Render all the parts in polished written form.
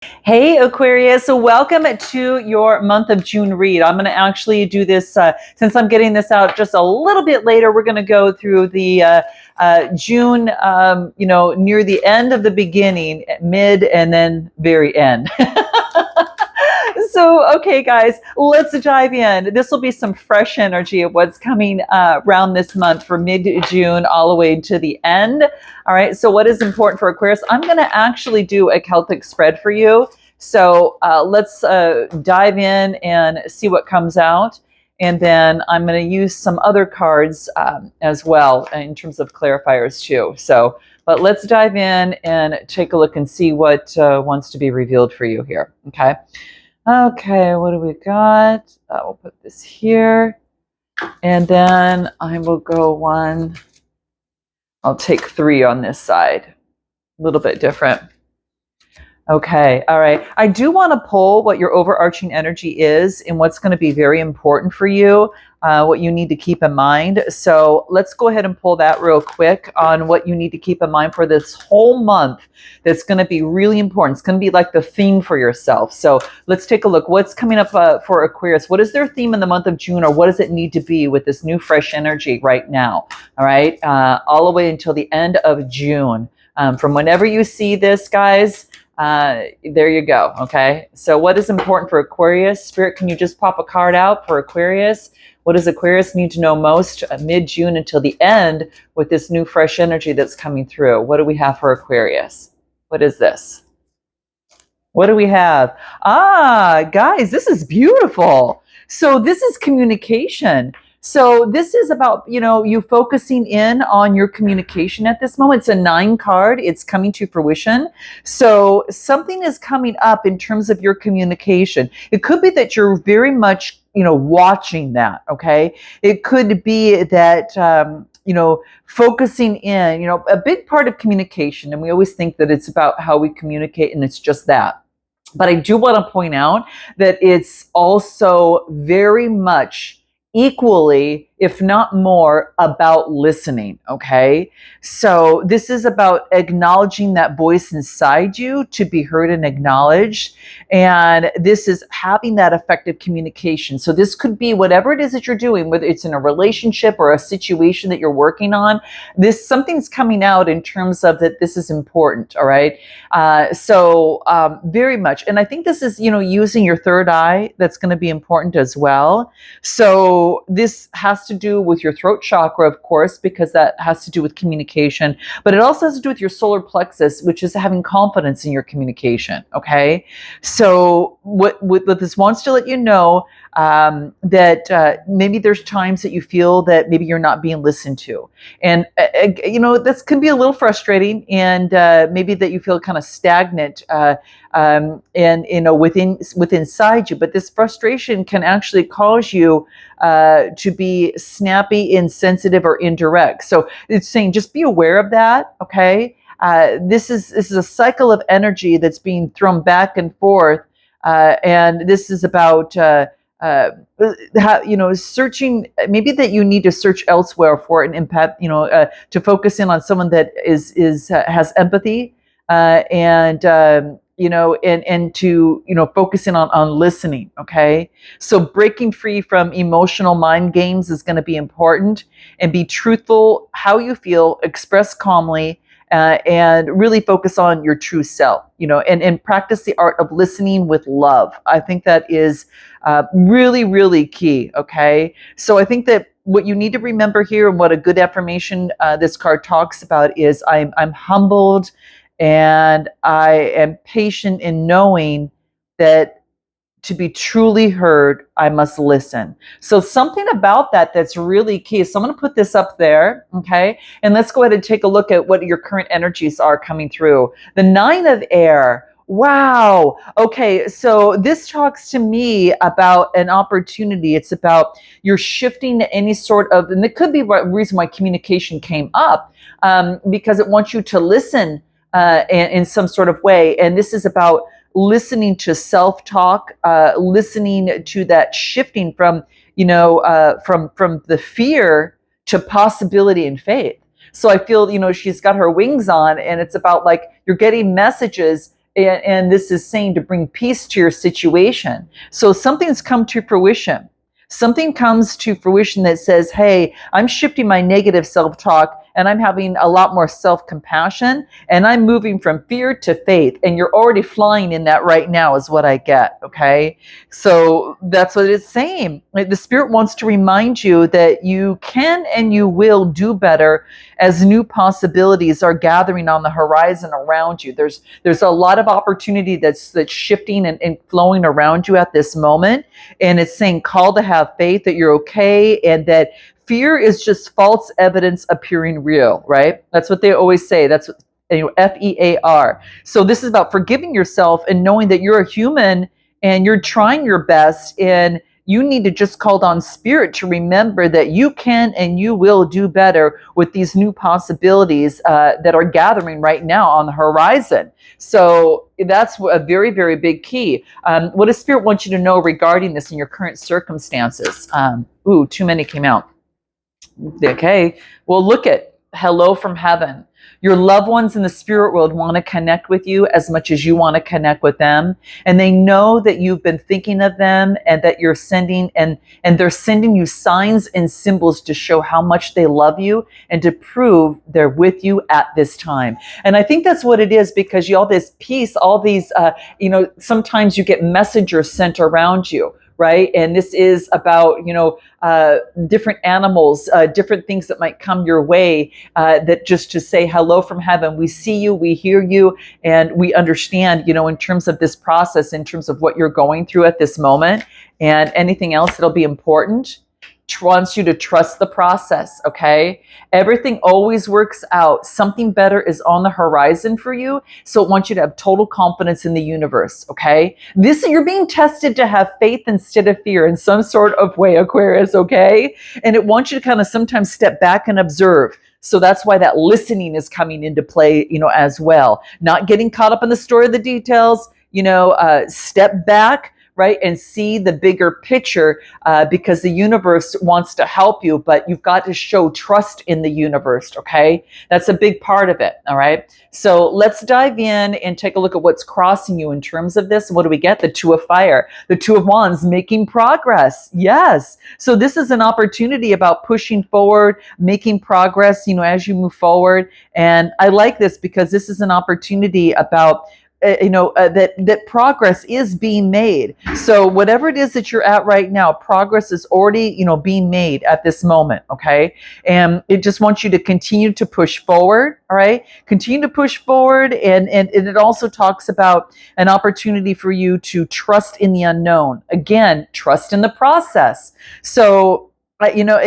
Hey Aquarius, so welcome to your month of June read. I'm going to actually do this, since I'm getting this out just a little bit later, we're going to go through the June, near the end of the beginning, mid, and then very end. So, okay, guys, let's dive in. This will be some fresh energy of what's coming around this month from mid-June all the way to the end. All right, so what is important for Aquarius? I'm going to actually do a Celtic spread for you. So let's dive in and see what comes out. And then I'm going to use some other cards as well in terms of clarifiers too. So, but let's dive in and take a look and see what wants to be revealed for you here. Okay. Okay, what do we got? We'll put this here. And then I will go one. I'll take three on this side. A little bit different. Okay, all right. I do want to pull what your overarching energy is and what's going to be very important for you, what you need to keep in mind. So let's go ahead and pull that real quick on what you need to keep in mind for this whole month. That's going to be really important. It's going to be like the theme for yourself. So let's take a look. What's coming up for Aquarius? What is their theme in the month of June, or what does it need to be with this new fresh energy right now? All right, all the way until the end of June. From whenever you see this, guys, there you go. Okay. So what is important for Aquarius? Spirit, can you just pop a card out for Aquarius? What does Aquarius need to know most mid-June until the end with this new fresh energy that's coming through? What do we have for Aquarius? What is this? What do we have? Guys, this is beautiful. So this is communication. So this is about, you focusing in on your communication at this moment. It's a 9 card. It's coming to fruition. So something is coming up in terms of your communication. It could be that you're very much, watching that. Okay. It could be that, focusing in, a big part of communication. And we always think that it's about how we communicate, and it's just that. But I do want to point out that it's also very much equally, if not more, about listening. Okay. So this is about acknowledging that voice inside you to be heard and acknowledged. And this is having that effective communication. So this could be whatever it is that you're doing, whether it's in a relationship or a situation that you're working on. Something's coming out in terms of that this is important. All right. So very much. And I think this is, using your third eye, that's going to be important as well. So this has to do with your throat chakra, of course, because that has to do with communication, but it also has to do with your solar plexus, which is having confidence in your communication. Okay. So what this wants to let you know, that maybe there's times that you feel that maybe you're not being listened to. And, this can be a little frustrating, and maybe that you feel kind of stagnant and within inside you. But this frustration can actually cause you to be snappy, insensitive, or indirect. So it's saying just be aware of that. Okay. This is a cycle of energy that's being thrown back and forth, and this is about searching. Maybe that you need to search elsewhere for an empath. To focus in on someone that has empathy, and to focus in on listening. Okay, so breaking free from emotional mind games is going to be important, and be truthful how you feel, express calmly, and really focus on your true self, and practice the art of listening with love. I think that is really, really key. Okay. So I think that what you need to remember here, and what a good affirmation this card talks about, is I'm humbled, and I am patient in knowing that to be truly heard, I must listen. So something about that's really key. So I'm going to put this up there, okay? And let's go ahead and take a look at what your current energies are coming through. The 9 of air. Wow. Okay, so this talks to me about an opportunity. It's about you're shifting to any sort of, and it could be a reason why communication came up, because it wants you to listen in some sort of way. And this is about listening to self-talk, listening to that shifting from, from the fear to possibility and faith. So I feel, she's got her wings on, and it's about like you're getting messages and this is saying to bring peace to your situation. So something's come to fruition. Something comes to fruition that says, hey, I'm shifting my negative self-talk and I'm having a lot more self-compassion and I'm moving from fear to faith. And you're already flying in that right now is what I get, okay? So that's what it's saying. The Spirit wants to remind you that you can and you will do better as new possibilities are gathering on the horizon around you. There's a lot of opportunity that's shifting and flowing around you at this moment. And it's saying call to have faith that you're okay and that fear is just false evidence appearing real, right? That's what they always say. That's what, FEAR. So this is about forgiving yourself and knowing that you're a human and you're trying your best, and you need to just call on Spirit to remember that you can and you will do better with these new possibilities that are gathering right now on the horizon. So that's a very, very big key. What does Spirit want you to know regarding this in your current circumstances? Too many came out. Okay, well, look at hello from heaven. Your loved ones in the spirit world want to connect with you as much as you want to connect with them. And they know that you've been thinking of them and that you're sending, and they're sending you signs and symbols to show how much they love you and to prove they're with you at this time. And I think that's what it is, because you all this peace, all these, sometimes you get messengers sent around you. Right. And this is about, different animals, different things that might come your way, that just to say hello from heaven. We see you, we hear you, and we understand, in terms of this process, in terms of what you're going through at this moment, and anything else that'll be important. Wants you to trust the process, okay? Everything always works out. Something better is on the horizon for you, so it wants you to have total confidence in the universe, okay? You're being tested to have faith instead of fear in some sort of way, Aquarius, okay? And it wants you to kind of sometimes step back and observe. So that's why that listening is coming into play, as well. Not getting caught up in the story of the details, step back, right, and see the bigger picture, because the universe wants to help you, but you've got to show trust in the universe, okay? That's a big part of it, all right? So let's dive in and take a look at what's crossing you in terms of this. What do we get? The Two of Fire, the Two of Wands, making progress. Yes. So this is an opportunity about pushing forward, making progress, as you move forward. And I like this because this is an opportunity about that progress is being made. So whatever it is that you're at right now, progress is already, being made at this moment, okay? And it just wants you to continue to push forward, all right? Continue to push forward, and it also talks about an opportunity for you to trust in the unknown. Again, trust in the process. So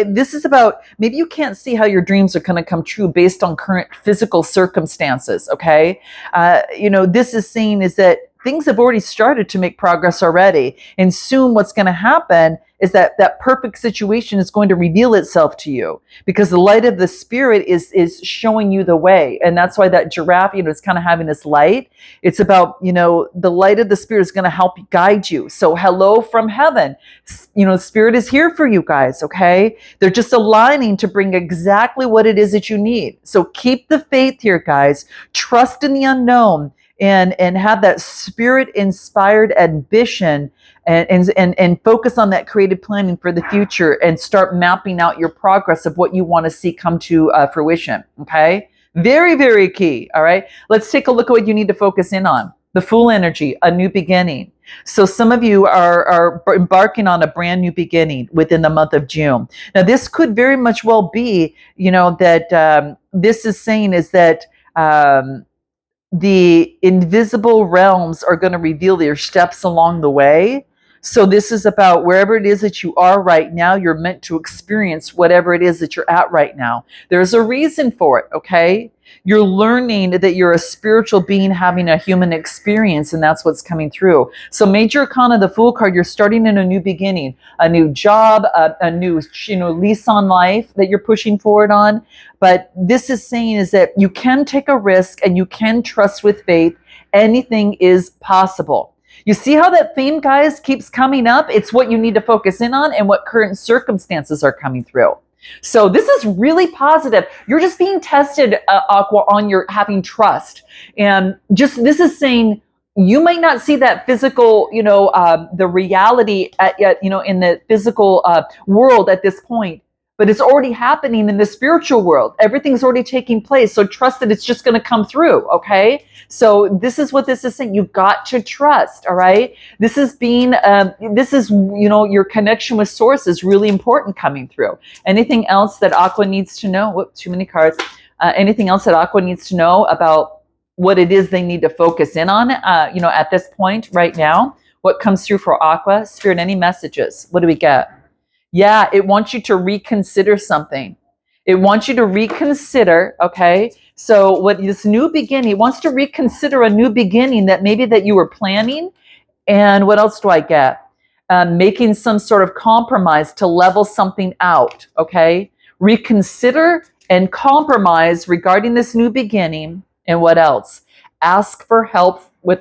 this is about, maybe you can't see how your dreams are going to come true based on current physical circumstances, okay? This is saying is that things have already started to make progress already. And soon what's going to happen is that perfect situation is going to reveal itself to you, because the light of the Spirit is showing you the way. And that's why that giraffe, is kind of having this light. It's about, the light of the Spirit is going to help guide you. So hello from heaven. Spirit is here for you guys, okay? They're just aligning to bring exactly what it is that you need. So keep the faith here, guys. Trust in the unknown. And have that Spirit-inspired ambition, and focus on that creative planning for the future, and start mapping out your progress of what you want to see come to fruition, okay? Very, very key, all right? Let's take a look at what you need to focus in on. The Fool energy, a new beginning. So some of you are embarking on a brand new beginning within the month of June. Now, this could very much well be, that this is saying is that the invisible realms are going to reveal their steps along the way. So this is about wherever it is that you are right now, you're meant to experience whatever it is that you're at right now. There's a reason for it, okay? You're learning that you're a spiritual being having a human experience, and that's what's coming through. So Major Arcana, the Fool card, you're starting in a new beginning, a new job, a new lease on life that you're pushing forward on. But this is saying is that you can take a risk and you can trust with faith. Anything is possible. You see how that theme, guys, keeps coming up? It's what you need to focus in on and what current circumstances are coming through. So this is really positive. You're just being tested, Aqua, on your having trust. And just this is saying you might not see that physical, the reality in the physical world at this point, but it's already happening in the spiritual world. Everything's already taking place. So trust that it's just going to come through. Okay. So this is what this is saying. You got to trust. All right. This is your connection with source is really important coming through. Anything else that Aqua needs to know? Whoop, too many cards. Anything else that Aqua needs to know about what it is they need to focus in on, at this point right now? What comes through for Aqua? Spirit, any messages? What do we get? Yeah, it wants you to reconsider something. It wants you to reconsider, okay? So what this new beginning, it wants to reconsider a new beginning that maybe that you were planning. And what else do I get? Making some sort of compromise to level something out, okay? Reconsider and compromise regarding this new beginning. And what else? Ask for help with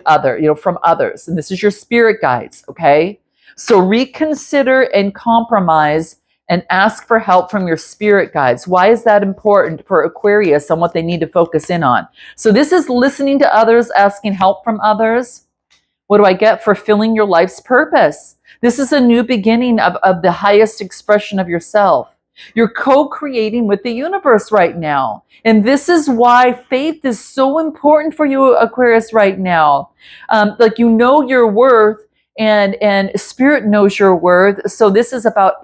from others. And this is your spirit guides, okay? So reconsider and compromise and ask for help from your spirit guides. Why is that important for Aquarius on what they need to focus in on? So this is listening to others, asking help from others. What do I get? Fulfilling your life's purpose. This is a new beginning of the highest expression of yourself. You're co-creating with the universe right now. And this is why faith is so important for you, Aquarius, right now. Like your worth, and spirit knows your worth. So this is about,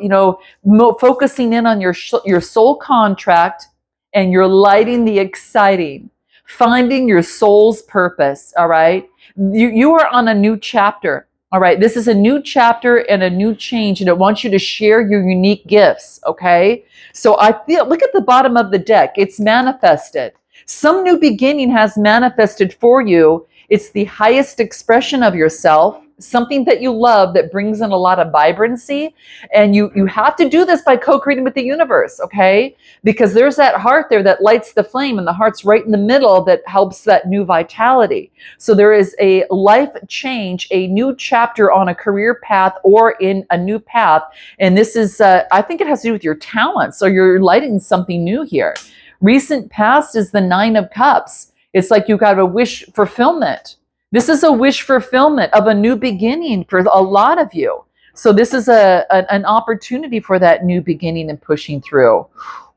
focusing in on your soul contract, and you're lighting the exciting, finding your soul's purpose. All right. You are on a new chapter. All right. This is a new chapter and a new change, and it wants you to share your unique gifts. Okay. So look at the bottom of the deck. It's manifested. Some new beginning has manifested for you. It's the highest expression of yourself, something that you love that brings in a lot of vibrancy. And you have to do this by co-creating with the universe, okay? Because there's that heart there that lights the flame, and the heart's right in the middle that helps that new vitality. So there is a life change, a new chapter on a career path or in a new path. And this is, I think it has to do with your talents. So you're lighting something new here. Recent past is the 9 of Cups. It's like you got a wish fulfillment. This is a wish fulfillment of a new beginning for a lot of you. So this is an opportunity for that new beginning and pushing through.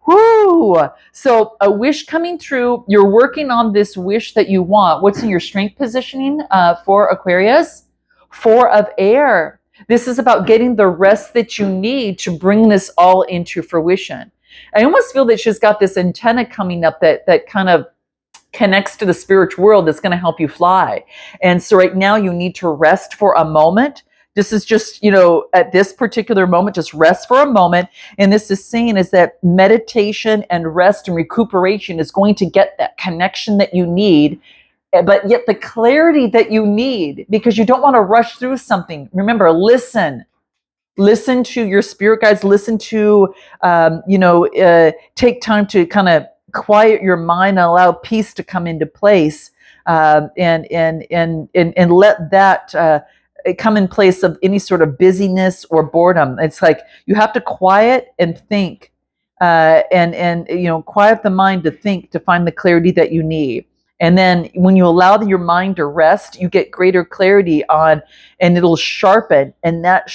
Woo! So a wish coming through. You're working on this wish that you want. What's in your strength positioning for Aquarius? 4 of air. This is about getting the rest that you need to bring this all into fruition. I almost feel that she's got this antenna coming up that kind of connects to the spiritual world that's going to help you fly. And so right now you need to rest for a moment. This is just, at this particular moment, just rest for a moment. And this is saying is that meditation and rest and recuperation is going to get that connection that you need, but yet the clarity that you need, because you don't want to rush through something. Remember, listen to your spirit guides, listen to, take time to kind of quiet your mind and allow peace to come into place, and let that come in place of any sort of busyness or boredom. It's like you have to quiet and think, and quiet the mind to think, to find the clarity that you need. And then when you allow your mind to rest, you get greater clarity and it'll sharpen. And that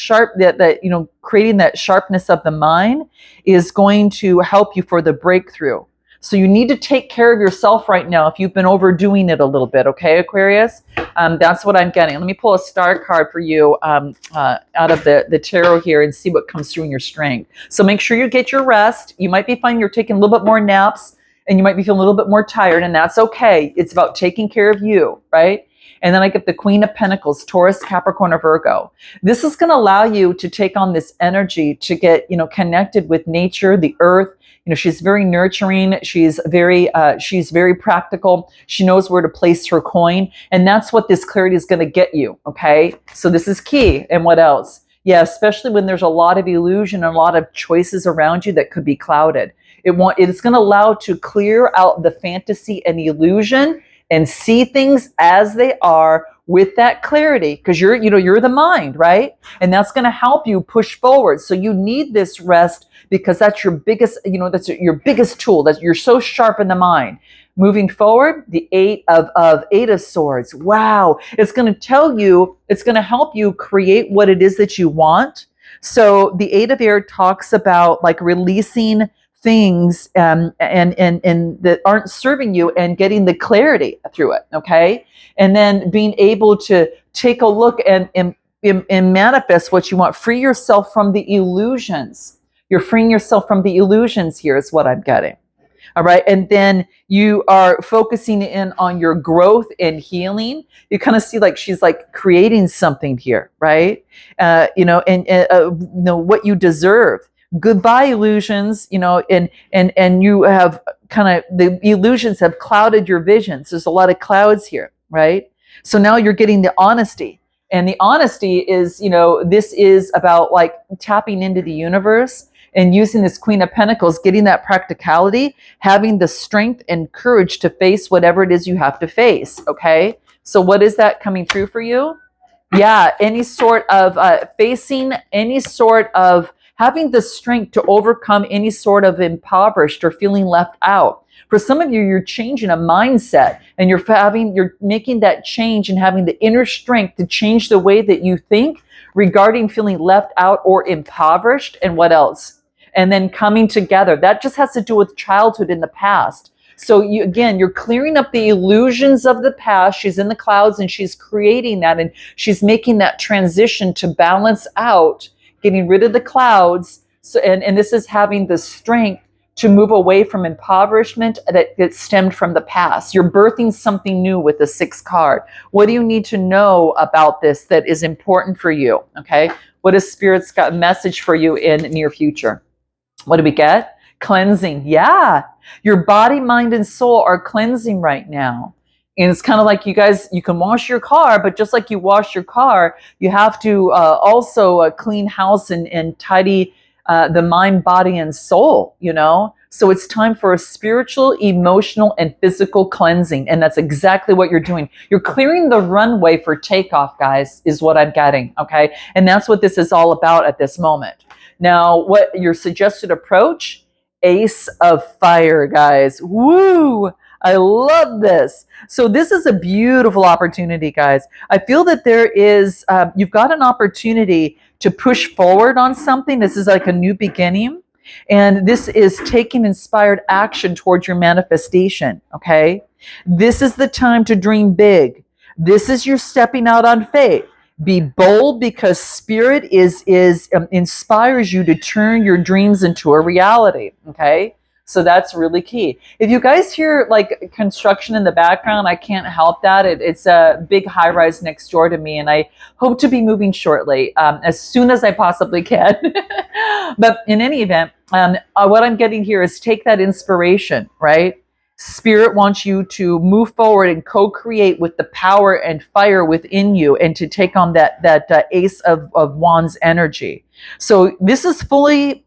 creating that sharpness of the mind is going to help you for the breakthrough. So you need to take care of yourself right now if you've been overdoing it a little bit, okay, Aquarius? That's what I'm getting. Let me pull a star card for you out of the tarot here and see what comes through in your strength. So make sure you get your rest. You might be finding you're taking a little bit more naps, and you might be feeling a little bit more tired, and that's okay. It's about taking care of you, right? And then I get the Queen of Pentacles, Taurus, Capricorn, or Virgo. This is going to allow you to take on this energy to get, connected with nature, the earth. She's very nurturing. She's very practical. She knows where to place her coin. And that's what this clarity is going to get you. Okay. So this is key. And what else? Yeah. Especially when there's a lot of illusion and a lot of choices around you that could be clouded. It's going to allow to clear out the fantasy and illusion and see things as they are with that clarity, because you're the mind, right? And that's going to help you push forward. So you need this rest, because that's your biggest, that's your biggest tool. That you're so sharp in the mind. Moving forward, the eight of swords. Wow. It's going to tell you, it's going to help you create what it is that you want. So the eight of air talks about like releasing things and that aren't serving you and getting the clarity through it. Okay. And then being able to take a look and manifest what you want. Free yourself from the illusions. You're freeing yourself from the illusions here is what I'm getting. All right. And then you are focusing in on your growth and healing. You kind of see like she's like creating something here, right? What you deserve. Goodbye illusions, and you have kind of the illusions have clouded your visions. There's a lot of clouds here, right? So now you're getting the honesty. And the honesty is, this is about like tapping into the universe and using this Queen of Pentacles, getting that practicality, having the strength and courage to face whatever it is you have to face, okay? So what is that coming through for you? Yeah, any sort of facing any sort of having the strength to overcome any sort of impoverished or feeling left out. For some of you, you're changing a mindset and you're making that change and having the inner strength to change the way that you think regarding feeling left out or impoverished. And what else? And then coming together. That just has to do with childhood in the past. So you're clearing up the illusions of the past. She's in the clouds and she's creating that, and she's making that transition to balance out, getting rid of the clouds. So, and this is having the strength to move away from impoverishment that stemmed from the past. You're birthing something new with the 6th card. What do you need to know about this that is important for you? Okay. What has Spirit's got a message for you in near future? What do we get? Cleansing. Yeah. Your body, mind, and soul are cleansing right now. And it's kind of like you can wash your car, but just like you wash your car, you have to also clean house and tidy the mind, body, and soul, So it's time for a spiritual, emotional, and physical cleansing. And that's exactly what you're doing. You're clearing the runway for takeoff, guys, is what I'm getting, okay? And that's what this is all about at this moment. Now, what your suggested approach? Ace of Fire, guys. Woo! I love this. So this is a beautiful opportunity, guys. I feel that there is, you've got an opportunity to push forward on something. This is like a new beginning. And this is taking inspired action towards your manifestation, okay? This is the time to dream big. This is your stepping out on faith. Be bold because Spirit inspires you to turn your dreams into a reality, okay? So that's really key. If you guys hear like construction in the background, I can't help that. It's a big high-rise next door to me, and I hope to be moving shortly, as soon as I possibly can. But in any event, what I'm getting here is take that inspiration, right? Spirit wants you to move forward and co-create with the power and fire within you, and to take on that Ace of Wands energy. So this is fully,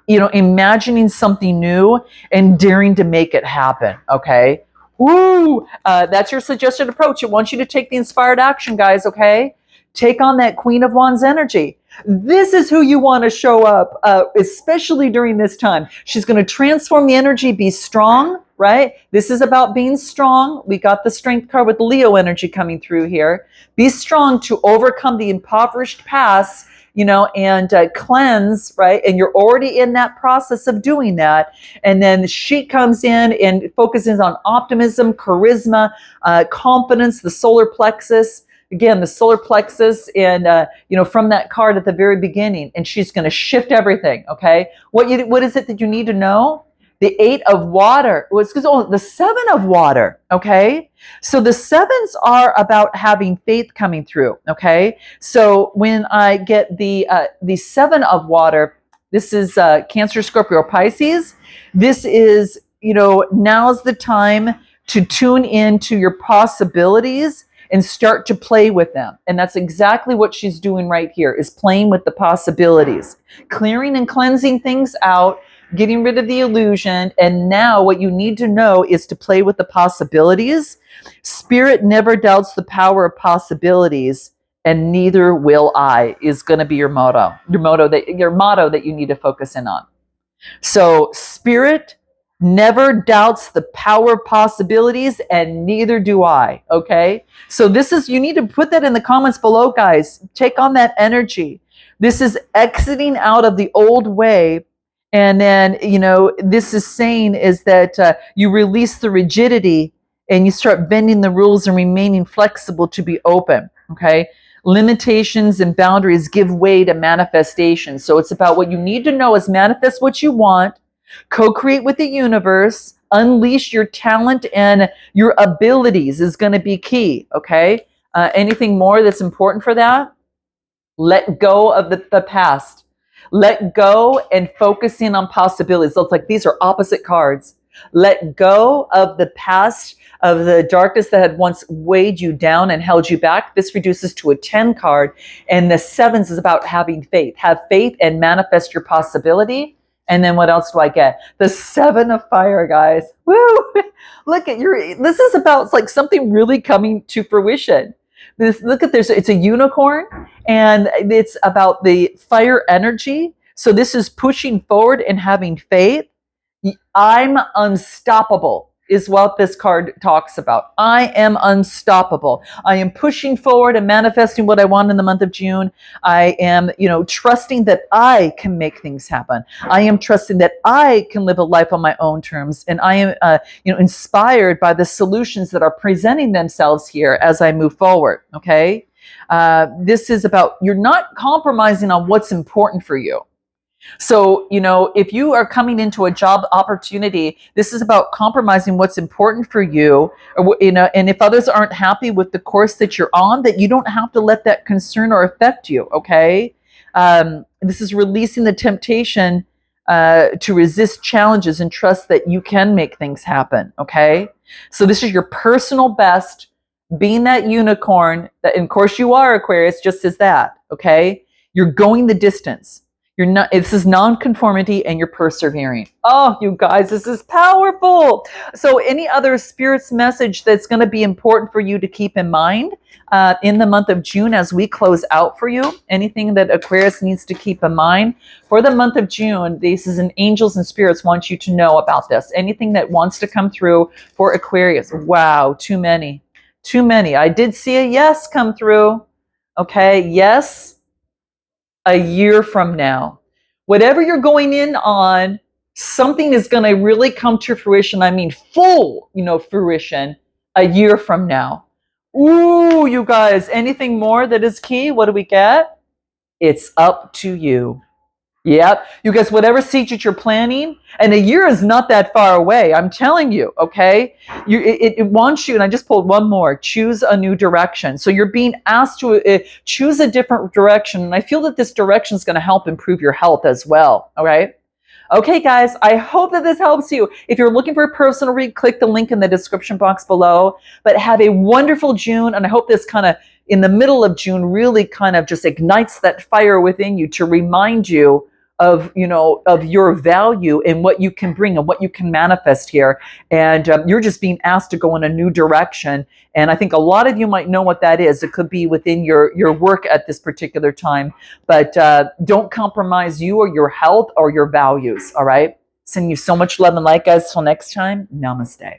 imagining something new and daring to make it happen. Okay. Woo! That's your suggested approach. It wants you to take the inspired action, guys. Okay. Take on that Queen of Wands energy. This is who you want to show up, especially during this time. She's going to transform the energy, be strong, right? This is about being strong. We got the Strength card with Leo energy coming through here. Be strong to overcome the impoverished past, and cleanse, right? And you're already in that process of doing that. And then she comes in and focuses on optimism, charisma, confidence, the solar plexus. Again, the solar plexus, and from that card at the very beginning, and she's going to shift everything. Okay, what is it that you need to know? The 8 of water was the 7 of water. Okay, so the 7s are about having faith coming through. Okay, so when I get the 7 of water, this is Cancer, Scorpio, Pisces. This is now's the time to tune into your possibilities and start to play with them. And that's exactly what she's doing right here, is playing with the possibilities, clearing and cleansing things out, getting rid of the illusion. And now what you need to know is to play with the possibilities. Spirit never doubts the power of possibilities, and neither will I, is going to be your motto that you need to focus in on. So Spirit never doubts the power of possibilities, and neither do I. Okay. So this is, you need to put that in the comments below, guys. Take on that energy. This is exiting out of the old way. And then, this is saying is that you release the rigidity and you start bending the rules and remaining flexible to be open. Okay. Limitations and boundaries give way to manifestation. So it's about what you need to know is manifest what you want, co-create with the universe, unleash your talent and your abilities is going to be key. Okay. Anything more that's important for that? Let go of the past. Let go and focus in on possibilities. So it's like these are opposite cards. Let go of the past, of the darkness that had once weighed you down and held you back. This reduces to a 10 card. And the 7s is about having faith. Have faith and manifest your possibility. And then what else do I get? The 7 of fire, guys. Woo! Look at this is about like something really coming to fruition. Look at this, it's a unicorn and it's about the fire energy. So this is pushing forward and having faith. I'm unstoppable is what this card talks about. I am unstoppable. I am pushing forward and manifesting what I want in the month of June. I am, trusting that I can make things happen. I am trusting that I can live a life on my own terms. And I am, inspired by the solutions that are presenting themselves here as I move forward. Okay. This is about, you're not compromising on what's important for you. So, if you are coming into a job opportunity, this is about compromising what's important for you, and if others aren't happy with the course that you're on, that you don't have to let that concern or affect you. Okay. This is releasing the temptation to resist challenges and trust that you can make things happen. Okay. So this is your personal best, being that unicorn that, and of course you are, Aquarius, just as that. Okay. You're going the distance. You're not, this is non-conformity and you're persevering. Oh, you guys, this is powerful. So any other spirit's message that's going to be important for you to keep in mind in the month of June as we close out for you? Anything that Aquarius needs to keep in mind for the month of June? This is an angels and spirits want you to know about this. Anything that wants to come through for Aquarius? Wow, too many. Too many. I did see a yes come through. Okay, yes. A year from now, whatever you're going in on, something is going to really come to fruition. I mean, full, fruition a year from now. Ooh, you guys, anything more that is key? What do we get? It's up to you. Yep. You guys, whatever seed that you're planning, and a year is not that far away. I'm telling you, okay? It wants you, and I just pulled one more, choose a new direction. So you're being asked to choose a different direction. And I feel that this direction is going to help improve your health as well. All right. Okay, guys, I hope that this helps you. If you're looking for a personal read, click the link in the description box below. But have a wonderful June. And I hope this kind of, in the middle of June, really kind of just ignites that fire within you to remind you of your value and what you can bring and what you can manifest here. And you're just being asked to go in a new direction. And I think a lot of you might know what that is. It could be within your work at this particular time, but don't compromise you or your health or your values. All right. Sending you so much love and light, guys. Till next time. Namaste.